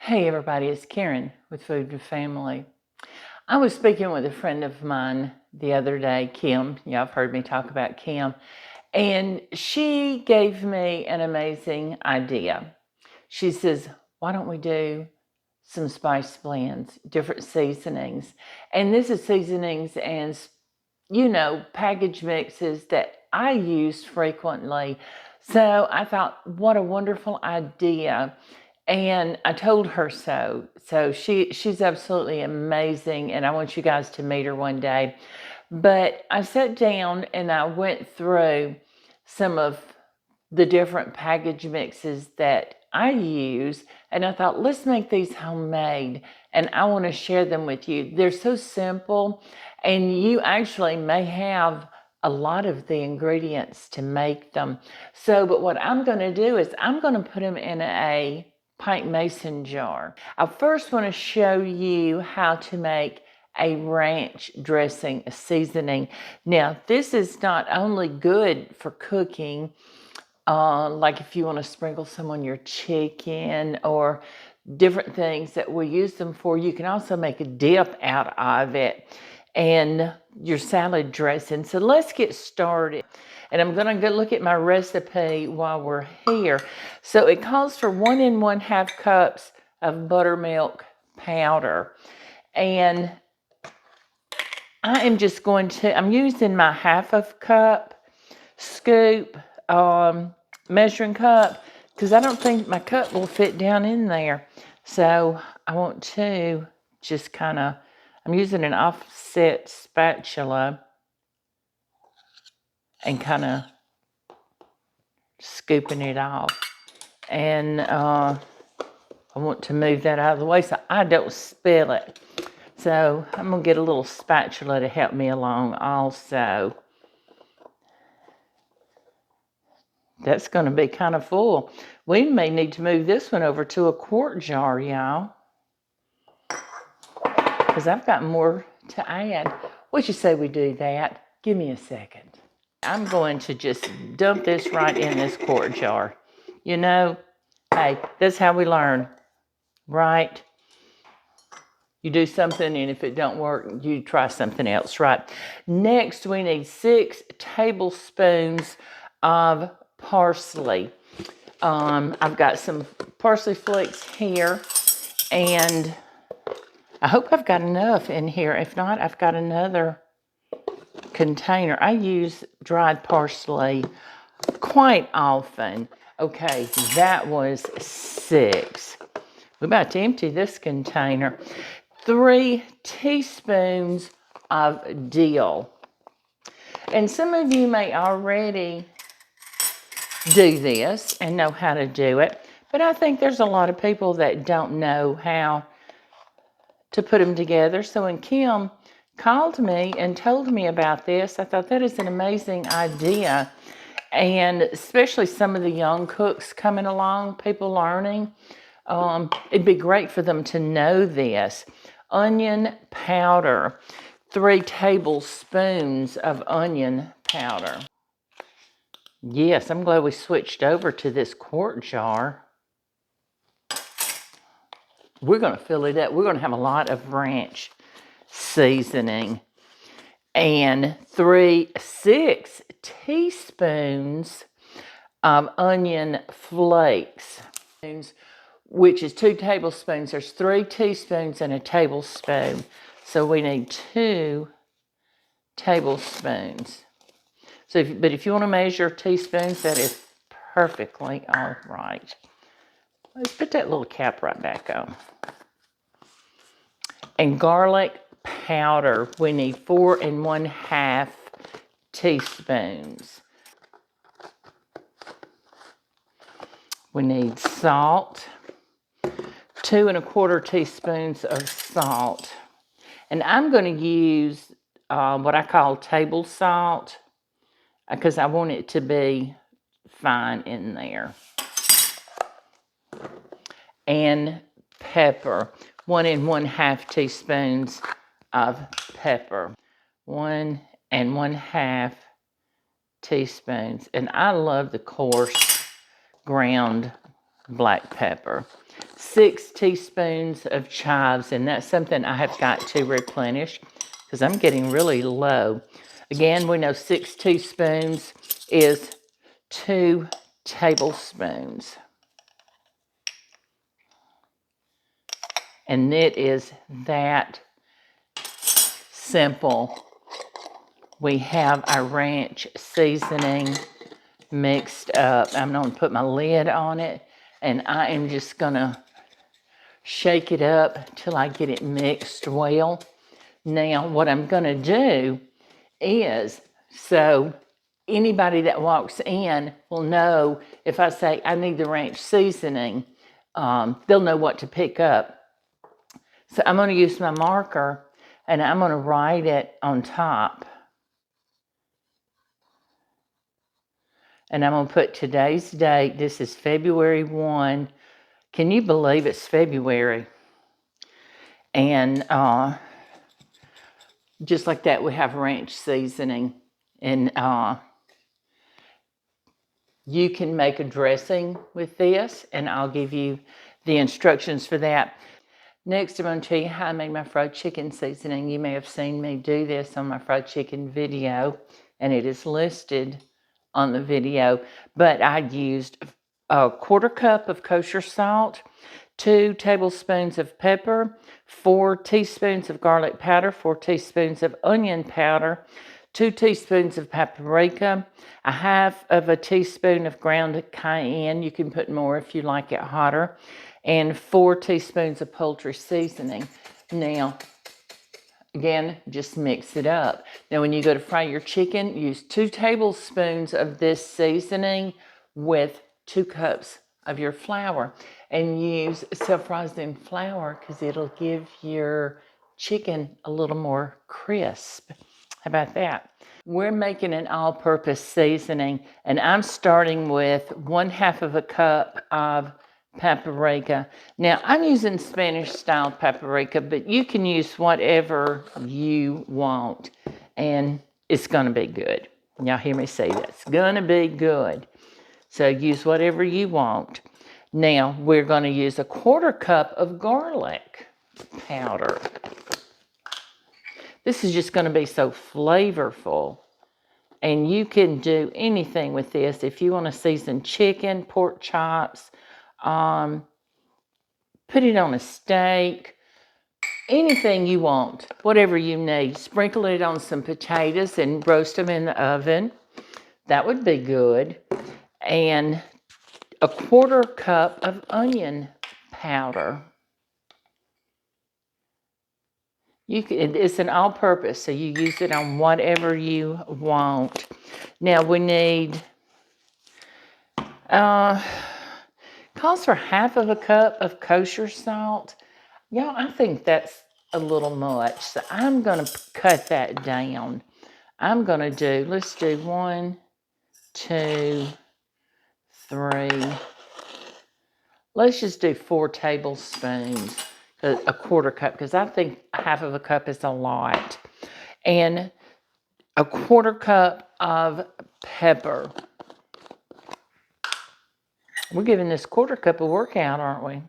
Hey everybody, it's Karen with Food with Family. I was speaking with a friend of mine the other day, Kim. Y'all have heard me talk about Kim. And she gave me an amazing idea. She says, why don't we do some spice blends, different seasonings? And this is seasonings and, package mixes that I use frequently. So I thought, what a wonderful idea. And I told her so. So she's absolutely amazing, and I want you guys to meet her one day. But I sat down and I went through some of the different package mixes that I use, and I thought, let's make these homemade, and I want to share them with you. They're so simple, and you actually may have a lot of the ingredients to make them. So, but what I'm going to do is I'm going to put them in a pint mason jar. I first want to show you how to make a ranch dressing, a seasoning. Now, this is not only good for cooking, like if you want to sprinkle some on your chicken or different things that we use them for. You can also make a dip out of it and your salad dressing. So let's get started. And I'm going to go look at my recipe while we're here. So it calls for 1 1/2 cups of buttermilk powder. And I am just going to, I'm using my 1/2 cup scoop measuring cup because I don't think my cup will fit down in there. So I want to just kind of, I'm using an offset spatula and kind of scooping it off. And I want to move that out of the way so I don't spill it. So I'm going to get a little spatula to help me along also. That's going to be kind of full. We may need to move this one over to a quart jar, y'all, because I've got more to add. What you say we do that? Give me a second. I'm going to just dump this right in this quart jar. You know, hey, that's how we learn, right? You do something, and if it don't work, you try something else, right? Next, we need 6 tablespoons of parsley. I've got some parsley flakes here, and I hope I've got enough in here. If not, I've got another container. I use dried parsley quite often. Okay, that was 6. We're about to empty this container. 3 teaspoons of dill. And some of you may already do this and know how to do it, but I think there's a lot of people that don't know how to put them together. So when Kim called me and told me about this, I thought that is an amazing idea. And especially some of the young cooks coming along, people learning, it'd be great for them to know this. Onion powder, 3 tablespoons of onion powder. Yes, I'm glad we switched over to this quart jar. We're going to fill it up. We're going to have a lot of ranch seasoning. And 6 teaspoons of onion flakes, which is 2 tablespoons. There's 3 teaspoons and a tablespoon. So we need 2 tablespoons. So, but if you want to measure teaspoons, that is perfectly all right. Let's put that little cap right back on. And garlic powder, we need 4 1/2 teaspoons. We need salt, 2 1/4 teaspoons of salt. And I'm going to use what I call table salt because I want it to be fine in there. And pepper, 1 1/2 teaspoons of pepper. 1 1/2 teaspoons. And I love the coarse ground black pepper. 6 teaspoons of chives, and that's something I have got to replenish because I'm getting really low. Again, we know 6 teaspoons is 2 tablespoons. And it is that simple. We have our ranch seasoning mixed up. I'm going to put my lid on it, and I am just going to shake it up till I get it mixed well. Now, what I'm going to do is, so anybody that walks in will know if I say I need the ranch seasoning, they'll know what to pick up. So I'm going to use my marker, and I'm going to write it on top. And I'm going to put today's date. This is February 1. Can you believe it's February? And just like that, we have ranch seasoning. And you can make a dressing with this, and I'll give you the instructions for that. Next, I'm going to tell you how I made my fried chicken seasoning. You may have seen me do this on my fried chicken video, and it is listed on the video. But I used a 1/4 cup of kosher salt, 2 tablespoons of pepper, 4 teaspoons of garlic powder, 4 teaspoons of onion powder, 2 teaspoons of paprika, 1/2 teaspoon of ground cayenne. You can put more if you like it hotter, and 4 teaspoons of poultry seasoning. Now, again, just mix it up. Now, when you go to fry your chicken, use 2 tablespoons of this seasoning with 2 cups of your flour, and use self-rising flour because it'll give your chicken a little more crisp. How about that? We're making an all-purpose seasoning, and I'm starting with 1/2 cup of paprika. Now, I'm using Spanish-style paprika, but you can use whatever you want, and it's going to be good. Y'all hear me say that? It's going to be good. So use whatever you want. Now, we're going to use 1/4 cup of garlic powder. This is just going to be so flavorful. And you can do anything with this. If you want to season chicken, pork chops, put it on a steak, anything you want, whatever you need. Sprinkle it on some potatoes and roast them in the oven. That would be good. And 1/4 cup of onion powder. It's an all-purpose, so you use it on whatever you want. Now we need, calls for 1/2 cup of kosher salt. Y'all, I think that's a little much, so I'm going to cut that down. I'm going to do, let's do 1, 2, 3. Let's just do 4 tablespoons, 1/4 cup, because I think 1/2 cup is a lot. And 1/4 cup of pepper. We're giving this 1/4 cup a workout, aren't we?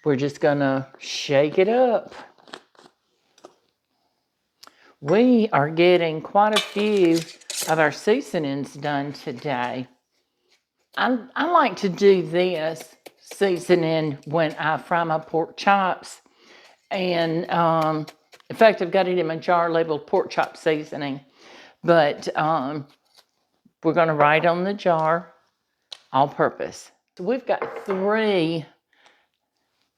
We're just going to shake it up. We are getting quite a few of our seasonings done today. I like to do this seasoning when I fry my pork chops. And in fact, I've got it in my jar labeled pork chop seasoning. But we're going to write on the jar, all purpose. So we've got 3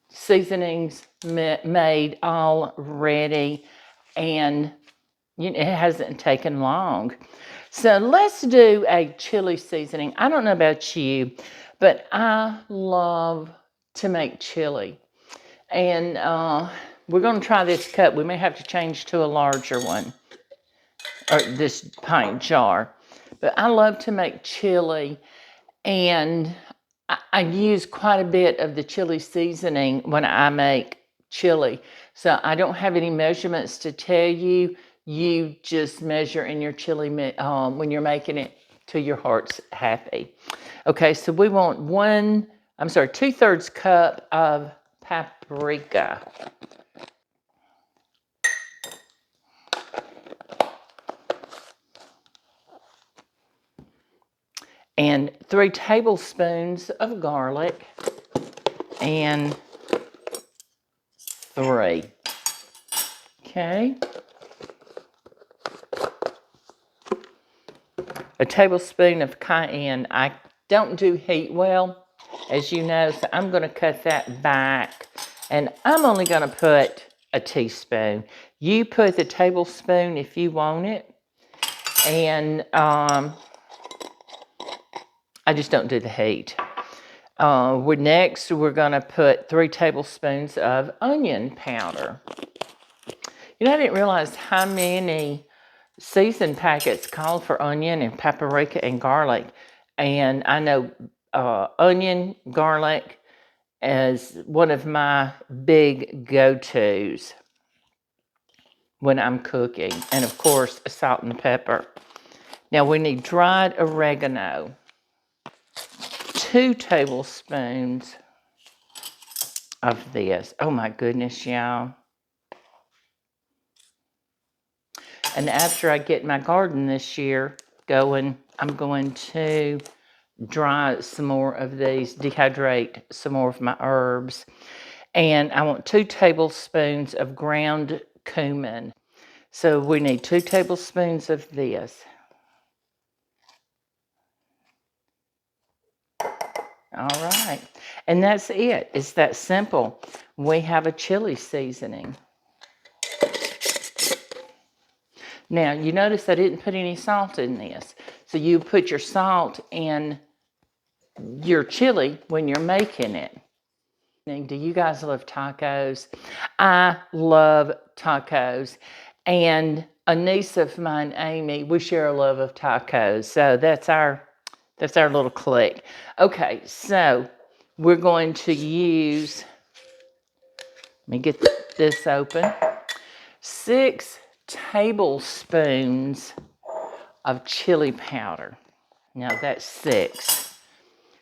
seasonings made already, and it hasn't taken long. So let's do a chili seasoning. I don't know about you, but I love to make chili. And we're going to try this cup. We may have to change to a larger one, or this pint jar. But I love to make chili, and I use quite a bit of the chili seasoning when I make chili. So I don't have any measurements to tell you. You just measure in your chili when you're making it till your heart's happy. Okay, so we want 2/3 cup of paprika. And 3 tablespoons of garlic. And 3. Okay. A tablespoon of cayenne. I don't do heat well, as you know, so I'm going to cut that back. And I'm only going to put a teaspoon. You put the tablespoon if you want it. And I just don't do the heat. Next, we're going to put 3 tablespoons of onion powder. You know, I didn't realize how many seasoned packets call for onion and paprika and garlic. And I know onion, garlic is one of my big go-tos when I'm cooking. And of course, salt and pepper. Now we need dried oregano. 2 tablespoons of this. Oh my goodness, y'all. And after I get my garden this year going, I'm going to dry some more of these, dehydrate some more of my herbs. And I want 2 tablespoons of ground cumin. So we need 2 tablespoons of this. All right. And that's it. It's that simple. We have a chili seasoning. Now, you notice I didn't put any salt in this. So you put your salt in your chili when you're making it. Do you guys love tacos? I love tacos. And a niece of mine, Amy, we share a love of tacos. So that's our little clique. Okay, so we're going to use, let me get this open, 6 tablespoons of chili powder. Now that's 6.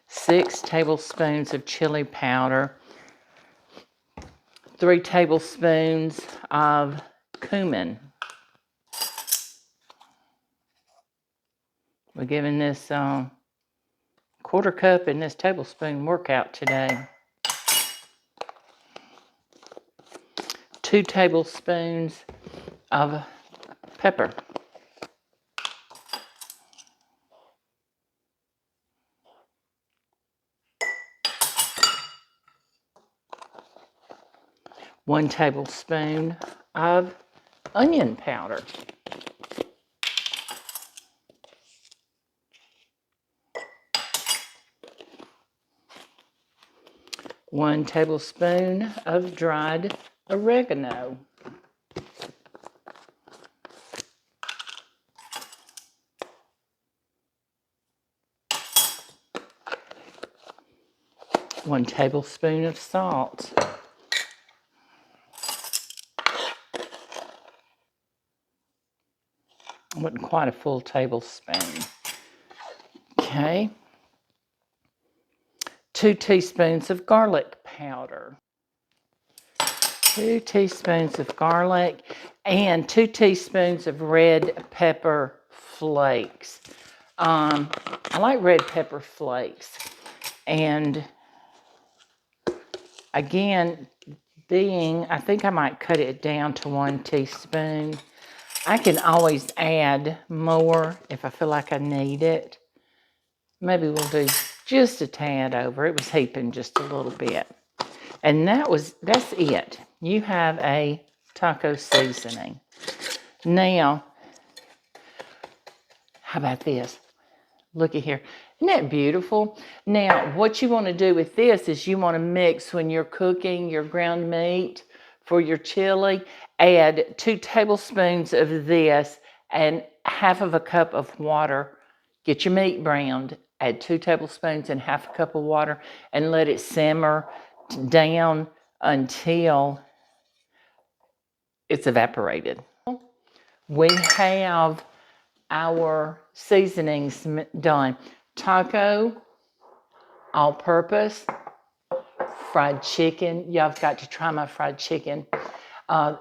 6 tablespoons of chili powder. 3 tablespoons of cumin. We're giving this 1/4 cup in this tablespoon workout today. 2 tablespoons of pepper. 1 tablespoon of onion powder. 1 tablespoon of dried oregano. 1 tablespoon of salt. Wasn't quite a full tablespoon. Okay. 2 teaspoons of garlic powder. 2 teaspoons of garlic and 2 teaspoons of red pepper flakes. I like red pepper flakes. And again, I think I might cut it down to 1 teaspoon. I can always add more if I feel like I need it. Maybe we'll do just a tad over. It was heaping just a little bit. And that's it. You have a taco seasoning. Now, how about this? Looky here. Isn't that beautiful? Now, what you want to do with this is you want to mix when you're cooking your ground meat for your chili. Add 2 tablespoons of this and 1/2 cup of water. Get your meat browned. Add 2 tablespoons and 1/2 cup of water and let it simmer down until it's evaporated. We have our seasonings done. Taco, all-purpose, fried chicken. Y'all have got to try my fried chicken.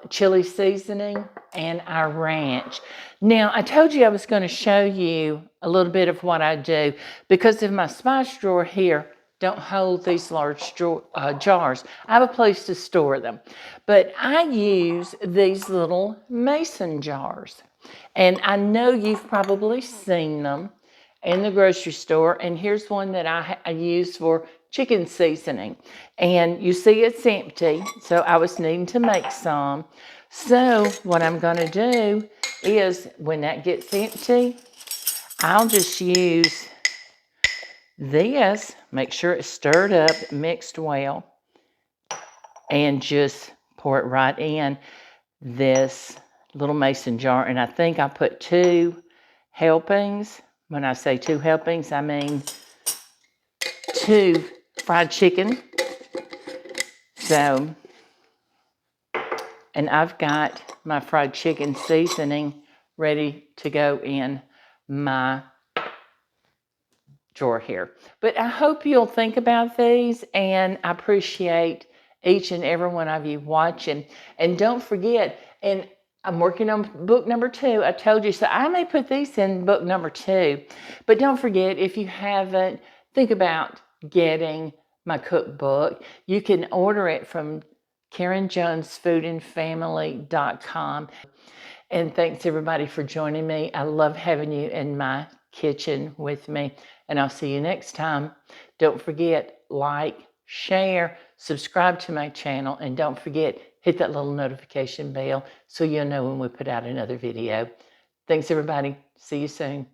Chili seasoning, and our ranch. Now, I told you I was going to show you a little bit of what I do because of my spice drawer here don't hold these large jars. I have a place to store them. But I use these little mason jars. And I know you've probably seen them in the grocery store. And here's one that I use for chicken seasoning. And you see it's empty, so I was needing to make some. So what I'm going to do is when that gets empty, I'll just use this, make sure it's stirred up, mixed well, and just pour it right in this little mason jar. And I think I put 2 helpings. When I say 2 helpings, I mean 2 fried chicken. So, and I've got my fried chicken seasoning ready to go in my drawer here. But I hope you'll think about these, and I appreciate each and every one of you watching. And don't forget, and I'm working on book number 2. I told you, so I may put these in book number 2. But don't forget, if you haven't, think about getting my cookbook. You can order it from KarenJonesFoodandFamily.com. And thanks everybody for joining me. I love having you in my kitchen with me. And I'll see you next time. Don't forget, like, share, subscribe to my channel, and don't forget, hit that little notification bell so you'll know when we put out another video. Thanks everybody. See you soon.